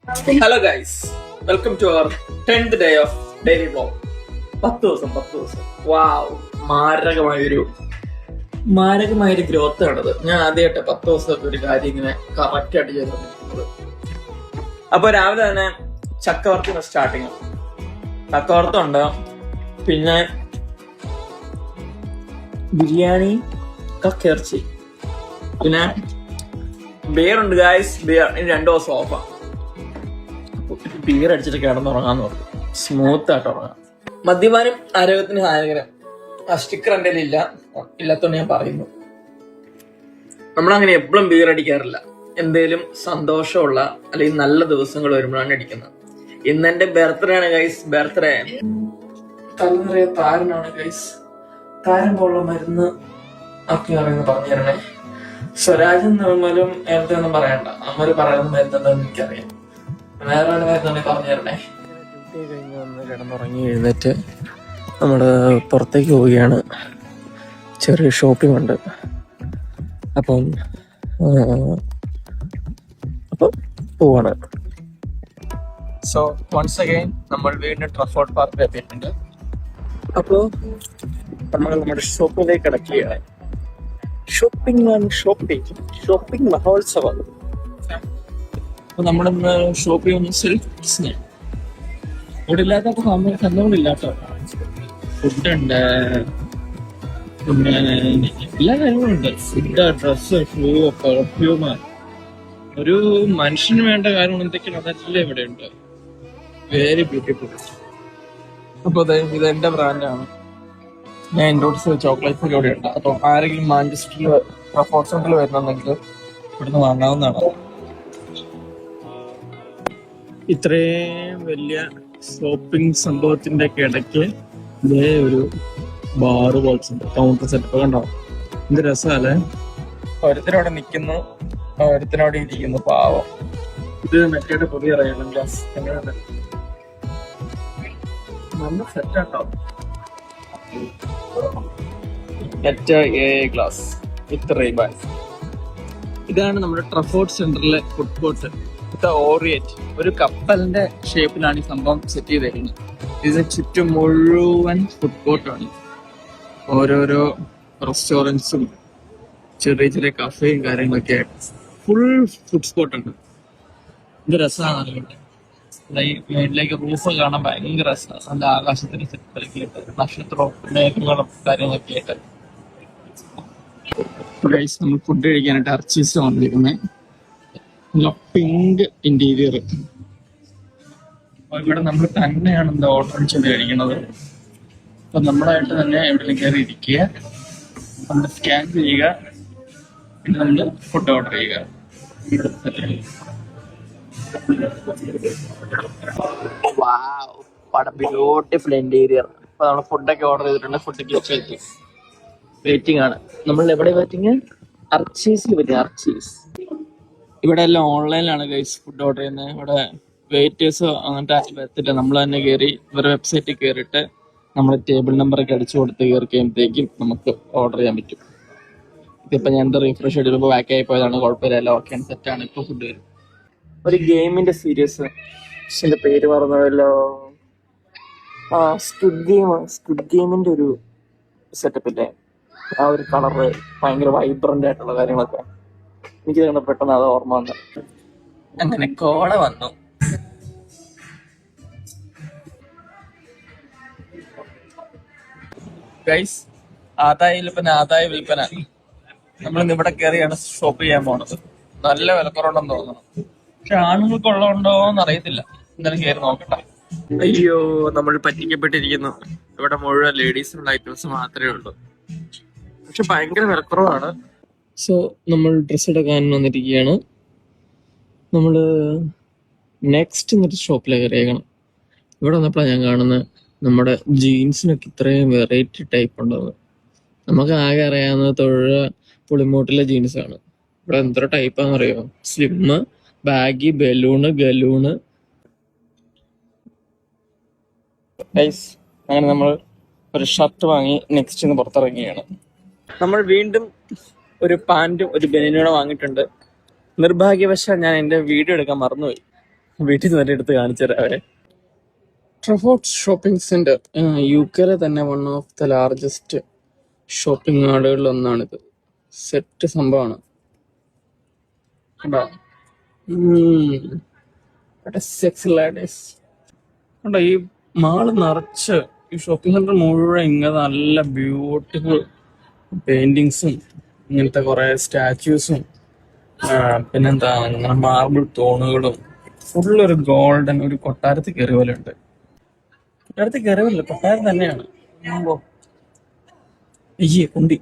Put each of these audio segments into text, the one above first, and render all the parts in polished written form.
Hello guys, welcome to our 10th day of daily vlog. 10 ദിവസം വാവ്, മാരകമായൊരു growth ആണത്. ഞാൻ ആദ്യമായിട്ട് 10 ദിവസമൊക്കെ ഒരു കാര്യം ഇങ്ങനെ കറക്റ്റ് ആയിട്ട് ചെയ്തിട്ടുള്ളത്. അപ്പൊ രാവിലെ തന്നെ ചക്കവറുത്ത് സ്റ്റാർട്ടിങ്. ചക്കവറുത്തുണ്ട്, പിന്നെ ബിരിയാണി, കക്കിറച്ചി, പിന്നെ ബിയർ ഉണ്ട് ഗായ്സ്. ബിയർ ഇനി 2 ദിവസം ഓഫാ. ബിയർ അടിച്ചിട്ട് കിടന്നുറങ്ങാന്ന് പറഞ്ഞു. സ്മൂത്ത് ആയിട്ട് ഉറങ്ങാം. മദ്യപാനം ആരോഗ്യത്തിന് ഹാനികരം. ആ സ്റ്റിക്കർ എൻ്റെ ഇല്ലാത്തോണ്ട് ഞാൻ പറയുന്നു. നമ്മളങ്ങനെ എപ്പോഴും ബിയർ അടിക്കാറില്ല. എന്തേലും സന്തോഷമുള്ള അല്ലെങ്കിൽ നല്ല ദിവസങ്ങൾ വരുമ്പോഴാണ് അടിക്കുന്നത്. ഇന്ന് എന്റെ ബർത്ത്ഡേ ആണ് ഗൈസ്. ബർത്ത്ഡേ തലനിറയെ താരനാണ് ഗൈസ്. താരം പോലുള്ള മരുന്ന് ഒക്കെ അറിയുന്ന പറഞ്ഞു തരണേ. സ്വരാജും നിർമ്മലും നേരത്തെ ഒന്നും പറയണ്ട. അമ്മര് പറയുന്ന മരുന്നുണ്ടെന്ന് എനിക്കറിയാം. വേറെ മരുന്നുണ്ടെങ്കിൽ പറഞ്ഞു തരണേ. ഡ്യൂട്ടി കഴിഞ്ഞ് വന്ന് കിടന്നുറങ്ങി എഴുന്നേറ്റ് നമ്മള് പുറത്തേക്ക് പോവുകയാണ്. ചെറിയ ഷോപ്പിംഗ് ഉണ്ട്. അപ്പം പോവാണ്. സോ വൺസ് അഗൈൻ നമ്മൾ വീണ്ടും ട്രഫോർഡ് പാർക്കിൽ എത്തിയിട്ടുണ്ട്. അപ്പോ നമ്മൾ നമ്മുടെ ഷോപ്പിലേക്ക് കിടക്കുകയാണ്. ഷോപ്പിംഗ് മഹോത്സവം. അപ്പൊ നമ്മളിന്ന് ഷോപ്പ് ചെയ്യുന്ന സിൽക്സിന് ഇവിടെ ഇല്ലാത്ത സംഭവങ്ങളില്ലാട്ടോ. ഫുഡുണ്ട്, പിന്നെ എല്ലാ കാര്യങ്ങളുണ്ട്. ഫുഡ്, ഡ്രസ്സ്, ഷൂ, പെർഫ്യൂമ്, ഒരു മനുഷ്യന് വേണ്ട കാര്യങ്ങൾ എന്തൊക്കെയാണ് അതെല്ലാം ഇവിടെ ഉണ്ട്. Very beautiful. അപ്പൊ ഇത് എന്റെ ബ്രാൻഡാണ്. ഞാൻ ഇൻട്രോഡ്യൂസ് ചോക്ലേറ്റ്സ് ഇവിടെ ഉണ്ട്. അപ്പൊ ആരെങ്കിലും മാഞ്ചസ്റ്ററിൽ ട്രഫോർഡ് സെന്ററിൽ വരുന്നുണ്ടെങ്കിൽ ഇവിടുന്ന് വാങ്ങാവുന്നതാണ്. ഇത്രയും വലിയ ഷോപ്പിംഗ് സംഭവത്തിന്റെ ഒക്കെ ഇടയ്ക്ക് ഇതേ ഒരു ബാറ് പോലത്തെ കൗണ്ടർ സെറ്റപ്പ് കണ്ടോ? എന്ത് രസമല്ലേ? ഒരുത്തരവിടെ നിൽക്കുന്നു, ഒരുത്തനവിടെ ഇരിക്കുന്നു. പാവം. ഇത് മറ്റേ പുതിയ റൈലൻ ഗ്ലാസ് എങ്ങനെയുണ്ട്? നല്ല സെറ്റാട്ടോ. Glass with റീബാൻ. ഇതാണ് നമ്മുടെ ട്രഫോർഡ് സെന്ററിലെ ഫുഡ് കോർട്ട്. ഓറിയറ്റ് ഒരു കപ്പലിന്റെ ഷേപ്പിലാണ് ഈ സംഭവം സെറ്റ് ചെയ്തേക്കുന്നത്. ഇതിന് ചുറ്റും മുഴുവൻ ഫുഡ് കോർട്ടാണ്. ഓരോരോ റെസ്റ്റോറൻറ്റ്സും ചെറിയ ചെറിയ കഫേയും കാര്യങ്ങളൊക്കെ ആയിട്ട് ഫുൾ ഫുഡ് സ്പോട്ട് ഉണ്ട്. ഇത് രസമാണ്. മേളിലേക്ക് റൂഫ് കാണാൻ ഭയങ്കര രസമാണ്. നല്ല ആകാശത്തിന് സെറ്റൊക്കെ നക്ഷത്രവും മേഘങ്ങളും കാര്യങ്ങളൊക്കെ ആയിട്ട്. നമ്മൾ ഫുഡ് കഴിക്കാനായിട്ട് അർച്ചീസ് വന്നിരിക്കുന്നത്. Pink interior. ഇവിടെ നമ്മൾ തന്നെയാണ് എന്താ ഓർഡർ ചെയ്ത് കഴിക്കുന്നത്. അപ്പൊ നമ്മളായിട്ട് തന്നെ എവിടെയും കയറി ഇരിക്കുക, നമ്മൾ സ്കാൻ ചെയ്യുക, പിന്നെ നമ്മൾ ഫുഡ് ഓർഡർ ചെയ്യുക. Beautiful interior. അപ്പൊ നമ്മൾ ഫുഡൊക്കെ ഓർഡർ ചെയ്തിട്ടുണ്ട്. ഫുഡ് വെയിറ്റിംഗ് ആണ്. നമ്മൾ എവിടെ വെയിറ്റിംഗ്? അർച്ചീസിൽ പറ്റിയ അർച്ചീസ്. ഇവിടെ എല്ലാം ഓൺലൈനിലാണ് ഗൈസ് ഫുഡ് ഓർഡർ ചെയ്യുന്നത്. ഇവിടെ വെയിറ്റേഴ്സോ അങ്ങനത്തെ എത്തില്ല. നമ്മൾ തന്നെ കയറി ഇവരുടെ വെബ്സൈറ്റിൽ കയറിയിട്ട് നമ്മൾ ടേബിൾ നമ്പറൊക്കെ അടിച്ചു കൊടുത്ത് കയറി കഴിയുമ്പോഴത്തേക്കും നമുക്ക് ഓർഡർ ചെയ്യാൻ പറ്റും. ഇതിപ്പോ ഞാൻ എന്താ റീഫ്രഷ് ചെയ്തപ്പോൾ ബാക്ക് ആയി പോയതാണ്. കുഴപ്പമില്ല, എല്ലാം ഓക്കെ സെറ്റാണ്. ഇപ്പൊ ഫുഡ് വരും. ഒരു ഗെയിമിന്റെ സീരീസ്, പേര് പറഞ്ഞതല്ലോ. സ്ക്വിഡ് ഗെയിമിന്റെ ഒരു സെറ്റപ്പ് ഇല്ലേ? ആ ഒരു കളറ് ഭയങ്കര വൈബ്രന്റ് ആയിട്ടുള്ള കാര്യങ്ങളൊക്കെ എനിക്ക് തന്നെ പെട്ടെന്ന് അത് ഓർമ്മ വന്നു. അങ്ങനെ കോട വന്നു. ഗൈസ്, ആദായ വിൽപ്പന. നമ്മളിന്ന് ഇവിടെ കയറിയാണ് ഷോപ്പ് ചെയ്യാൻ പോണത്. നല്ല വിലക്കുറവുണ്ടെന്ന് തോന്നണം. പക്ഷെ ആണുങ്ങൾക്കുള്ളതുണ്ടോന്ന് അറിയത്തില്ല. എന്തായാലും കയറി നോക്കട്ടെ. അയ്യോ, നമ്മൾ പറ്റിക്കപ്പെട്ടിരിക്കുന്നു. ഇവിടെ മുഴുവൻ ലേഡീസിനുള്ള ഐറ്റംസ് മാത്രമേ ഉള്ളൂ. പക്ഷെ ഭയങ്കര വിലക്കുറവാണ്. സോ നമ്മൾ ഡ്രസ്സ് എടുക്കാൻ വന്നിരിക്കുകയാണ്. നമ്മള് നെക്സ്റ്റ് എന്നിട്ട് ഷോപ്പിലേക്ക് കയറിയേക്കണം. ഇവിടെ വന്നപ്പോഴാണ് ഞാൻ കാണുന്നത് നമ്മുടെ ജീൻസിനൊക്കെ ഇത്രയും വെറൈറ്റി ടൈപ്പ് ഉണ്ടെന്ന്. നമുക്ക് ആകെ അറിയാവുന്ന പുളിമൂട്ടിലെ ജീൻസാണ്. ഇവിടെ എത്ര ടൈപ്പാന്ന് അറിയോ? സ്ലിം, ബാഗി, ബലൂണ്, ഗലൂണ്. അങ്ങനെ നമ്മൾ ഒരു ഷർട്ട് വാങ്ങി നെക്സ്റ്റ് പുറത്തിറങ്ങിയാണ്. നമ്മൾ വീണ്ടും ഒരു പാൻറ്റും ഒരു ബനിയനൂടെ വാങ്ങിയിട്ടുണ്ട്. നിർഭാഗ്യവശാൽ ഞാൻ എൻ്റെ വീഡിയോ എടുക്കാൻ മറന്നുപോയി. വീട്ടിൽ നിന്ന് തന്നെ എടുത്ത് കാണിച്ചു തരാവേ. ട്രഫോർട്ട് ഷോപ്പിംഗ് സെന്റർ യുകെയിലെ തന്നെ one of the largest shopping മാളുകളിൽ ഒന്നാണിത്. സെറ്റ് സംഭവമാണ്. കണ്ടോ? സെക്സ് ലേഡീസ് കണ്ടോ? ഈ മാള് നിറച്ച് ഈ ഷോപ്പിംഗ് സെന്റർ മുഴുവൻ ഇങ്ങനെ നല്ല ബ്യൂട്ടിഫുൾ പെയിന്റിങ്സും ഇങ്ങനത്തെ കുറെ സ്റ്റാച്യൂസും പിന്നെന്താ ഇങ്ങനെ മാർബിൾ തൂണുകളും ഫുള്ളൊരു ഗോൾഡൻ ഒരു കൊട്ടാരത്തിൽ കയറിയ പോലെ ഉണ്ട്. കൊട്ടാരത്തിൽ കയറിയ പോലെ കൊട്ടാരം തന്നെയാണ്. അയ്യേ കുണ്ടി.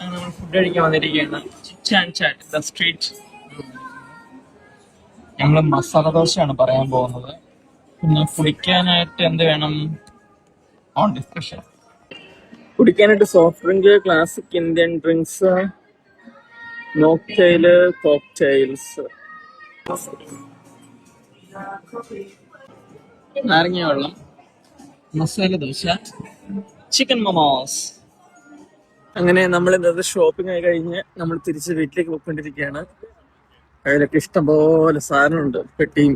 നമ്മൾ ഫുഡ് കഴിക്കാൻ വന്നിരിക്കുകയാണ്. Chit and chat the street. ഞങ്ങള് മസാല ദോശയാണ് പറയാൻ പോകുന്നത്. പിന്നെ കുടിക്കാനായിട്ട് എന്ത് വേണം? On discussion. കുടിക്കാനായിട്ട് soft drink, classic Indian drinks, mocktail, cocktails, നാരങ്ങ വെള്ളം, മസാല ദോശ, ചിക്കൻ മൊമോസ്. അങ്ങനെ നമ്മൾ ഇന്നത്തെ ഷോപ്പിംഗ് ആയി കഴിഞ്ഞ് നമ്മൾ തിരിച്ച് വീട്ടിലേക്ക് പോയിക്കൊണ്ടിരിക്കുകയാണ്. അതിലൊക്കെ ഇഷ്ടംപോലെ സാധനമുണ്ട്, പെട്ടിയും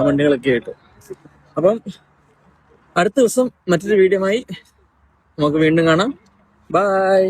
വണ്ടികളൊക്കെ ആയിട്ട്. അപ്പം അടുത്ത ദിവസം മറ്റൊരു വീഡിയോയുമായി നമുക്ക് വീണ്ടും കാണാം. ബൈ.